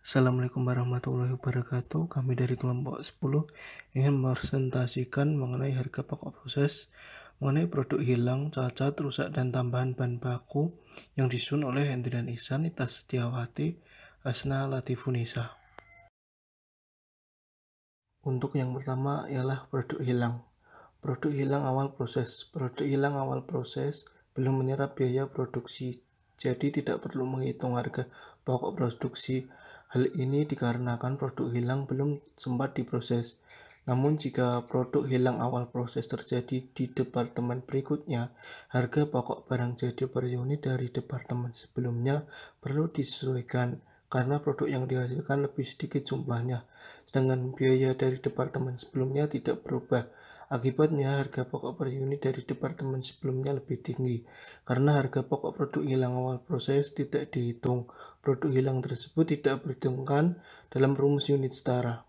Assalamualaikum warahmatullahi wabarakatuh. Kami dari kelompok 10 ingin mempresentasikan mengenai harga pokok proses, mengenai produk hilang, cacat, rusak, dan tambahan bahan baku yang disusun oleh Hendrian Ihsan, Ita Setiawati, Asna Latifunisa. Untuk yang pertama ialah produk hilang. Produk hilang awal proses. Produk hilang awal proses belum menyerap biaya produksi, jadi tidak perlu menghitung harga pokok produksi. Hal ini dikarenakan produk hilang belum sempat diproses. Namun jika produk hilang awal proses terjadi di departemen berikutnya, harga pokok barang jadi per unit dari departemen sebelumnya perlu disesuaikan karena produk yang dihasilkan lebih sedikit jumlahnya, sedangkan biaya dari departemen sebelumnya tidak berubah. Akibatnya, harga pokok per unit dari departemen sebelumnya lebih tinggi, karena harga pokok produk hilang awal proses tidak dihitung. Produk hilang tersebut tidak diperhitungkan dalam rumus unit setara.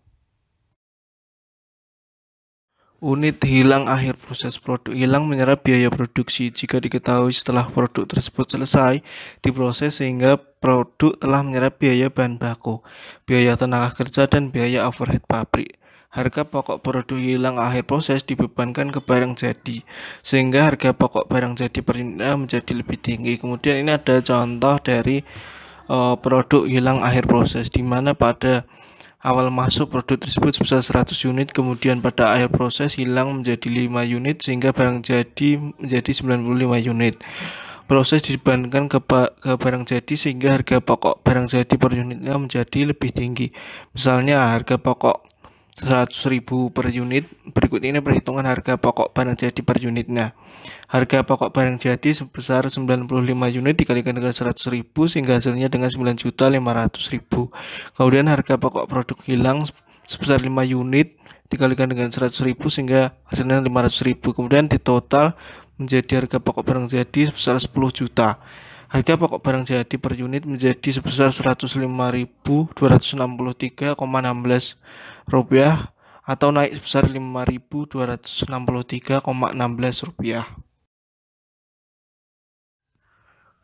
Unit hilang akhir proses. Produk hilang menyerap biaya produksi jika diketahui setelah produk tersebut selesai diproses sehingga produk telah menyerap biaya bahan baku, biaya tenaga kerja, dan biaya overhead pabrik. Harga pokok produk hilang akhir proses dibebankan ke barang jadi, sehingga harga pokok barang jadi per unitnya menjadi lebih tinggi. Kemudian ini ada contoh dari produk hilang akhir proses, di mana pada awal masuk produk tersebut sebesar 100 unit, kemudian pada akhir proses hilang menjadi 5 unit sehingga barang jadi menjadi 95 unit. Proses dibandingkan ke barang jadi sehingga harga pokok barang jadi per unitnya menjadi lebih tinggi. Misalnya harga pokok 100.000 per unit. Berikut ini perhitungan harga pokok barang jadi per unitnya. Harga pokok barang jadi sebesar 95 unit dikalikan dengan 100.000 sehingga hasilnya dengan 9.500.000. Kemudian harga pokok produk hilang sebesar 5 unit dikalikan dengan 100.000 sehingga hasilnya 500.000. Kemudian ditotal menjadi harga pokok barang jadi sebesar 10 juta. Harga pokok barang jadi per unit menjadi sebesar 105.263,16 rupiah atau naik sebesar 5.263,16 rupiah.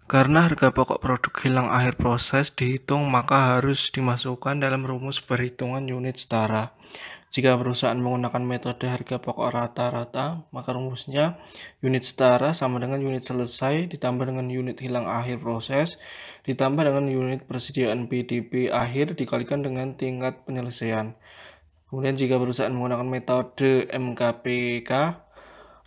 Karena harga pokok produk hilang akhir proses dihitung, maka harus dimasukkan dalam rumus perhitungan unit setara. Jika perusahaan menggunakan metode harga pokok rata-rata, maka rumusnya unit setara sama dengan unit selesai ditambah dengan unit hilang akhir proses ditambah dengan unit persediaan PDB akhir dikalikan dengan tingkat penyelesaian. Kemudian jika perusahaan menggunakan metode MKPK,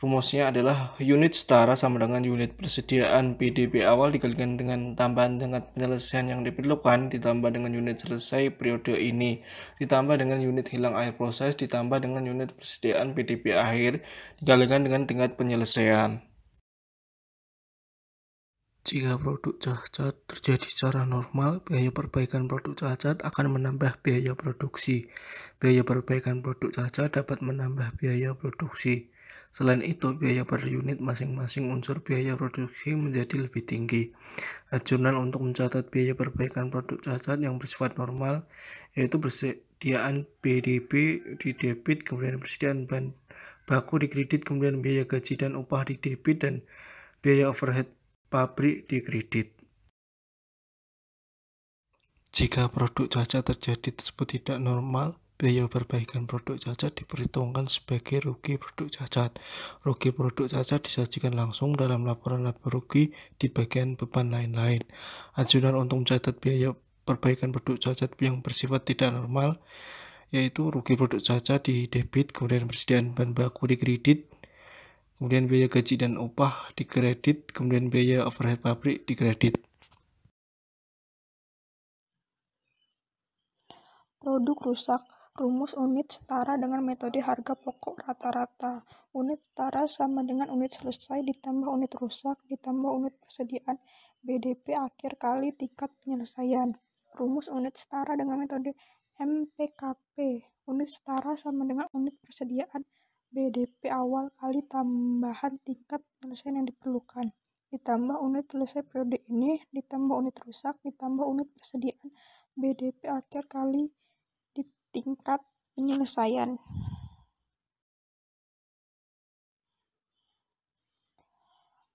rumusnya adalah unit setara sama dengan unit persediaan PDB awal dikalikan dengan tambahan tingkat penyelesaian yang diperlukan ditambah dengan unit selesai periode ini ditambah dengan unit hilang akhir proses ditambah dengan unit persediaan PDB akhir dikalikan dengan tingkat penyelesaian. Jika produk cacat terjadi secara normal, biaya perbaikan produk cacat akan menambah biaya produksi. Biaya perbaikan produk cacat dapat menambah biaya produksi. Selain itu, biaya per unit masing-masing unsur biaya produksi menjadi lebih tinggi. Jurnal untuk mencatat biaya perbaikan produk cacat yang bersifat normal, yaitu persediaan PDB di debit, kemudian persediaan bahan baku di kredit, kemudian biaya gaji dan upah di debit, dan biaya overhead pabrik di kredit. Jika produk cacat terjadi tersebut tidak normal, biaya perbaikan produk cacat diperhitungkan sebagai rugi produk cacat. Rugi produk cacat disajikan langsung dalam laporan laba rugi di bagian beban lain-lain. Ajudan untuk mencatat biaya perbaikan produk cacat yang bersifat tidak normal, yaitu rugi produk cacat di debit, kemudian persediaan bahan baku di kredit, kemudian biaya gaji dan upah di kredit, kemudian biaya overhead pabrik di kredit. Produk rusak. Rumus unit setara dengan metode harga pokok rata-rata. Unit setara sama dengan unit selesai ditambah unit rusak ditambah unit persediaan BDP akhir kali tingkat penyelesaian. Rumus unit setara dengan metode MPKP. Unit setara sama dengan unit persediaan BDP awal kali tambahan tingkat penyelesaian yang diperlukan. Ditambah unit selesai periode ini, ditambah unit rusak, ditambah unit persediaan BDP akhir kali di tingkat penyelesaian.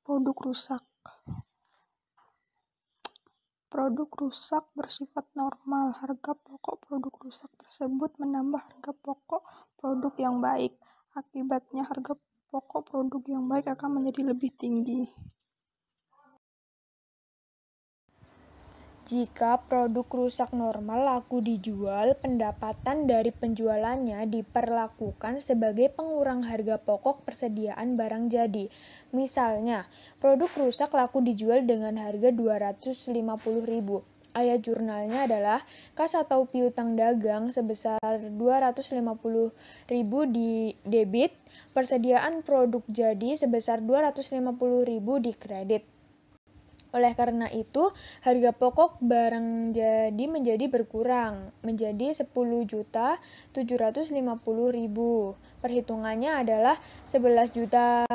Produk rusak. Produk rusak bersifat normal. Harga pokok produk rusak tersebut menambah harga pokok produk yang baik. Akibatnya, harga pokok produk yang baik akan menjadi lebih tinggi. Jika produk rusak normal laku dijual, pendapatan dari penjualannya diperlakukan sebagai pengurang harga pokok persediaan barang jadi. Misalnya, produk rusak laku dijual dengan harga Rp250.000. Ayat jurnalnya adalah kas atau piutang dagang sebesar Rp250.000 di debit, persediaan produk jadi sebesar Rp250.000 di kredit. Oleh karena itu, harga pokok barang jadi menjadi berkurang menjadi Rp10.750.000. Perhitungannya adalah 11 juta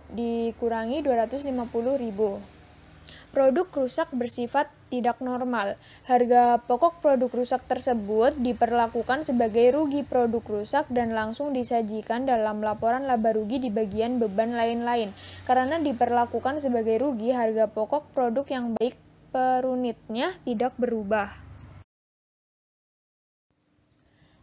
dikurangi 250.000. Produk rusak bersifat tidak normal. Harga pokok produk rusak tersebut diperlakukan sebagai rugi produk rusak dan langsung disajikan dalam laporan laba rugi di bagian beban lain-lain. Karena diperlakukan sebagai rugi, harga pokok produk yang baik per unitnya tidak berubah.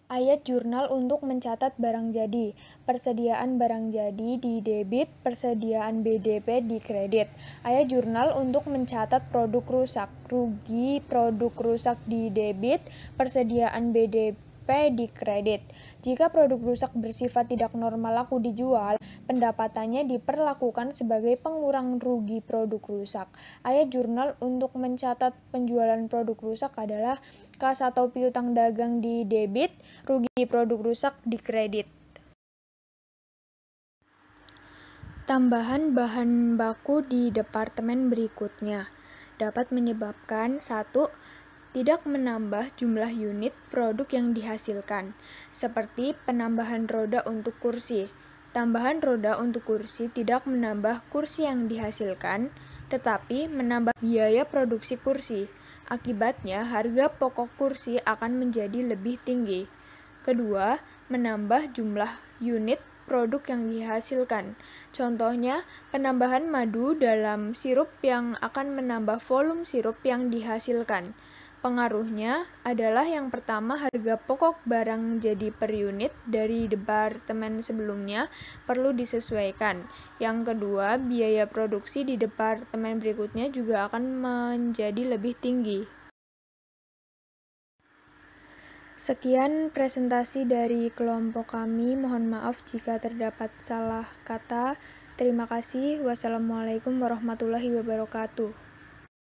Ayat jurnal untuk mencatat barang jadi. Persediaan barang jadi di debit, persediaan BDP di kredit. Ayat jurnal untuk mencatat produk rusak. Rugi produk rusak di debit, persediaan BDP di kredit. Jika produk rusak bersifat tidak normal laku dijual, pendapatannya diperlakukan sebagai pengurang rugi produk rusak. Ayat jurnal untuk mencatat penjualan produk rusak adalah kas atau piutang dagang di debit, rugi produk rusak di kredit. Tambahan bahan baku di departemen berikutnya dapat menyebabkan 1. Tidak menambah jumlah unit produk yang dihasilkan, seperti penambahan roda untuk kursi. Tambahan roda untuk kursi tidak menambah kursi yang dihasilkan, tetapi menambah biaya produksi kursi. Akibatnya, harga pokok kursi akan menjadi lebih tinggi. Kedua, menambah jumlah unit produk yang dihasilkan. Contohnya, penambahan madu dalam sirup yang akan menambah volume sirup yang dihasilkan. Pengaruhnya adalah yang pertama, harga pokok barang jadi per unit dari departemen sebelumnya perlu disesuaikan. Yang kedua, biaya produksi di departemen berikutnya juga akan menjadi lebih tinggi. Sekian presentasi dari kelompok kami. Mohon maaf jika terdapat salah kata. Terima kasih. Wassalamualaikum warahmatullahi wabarakatuh.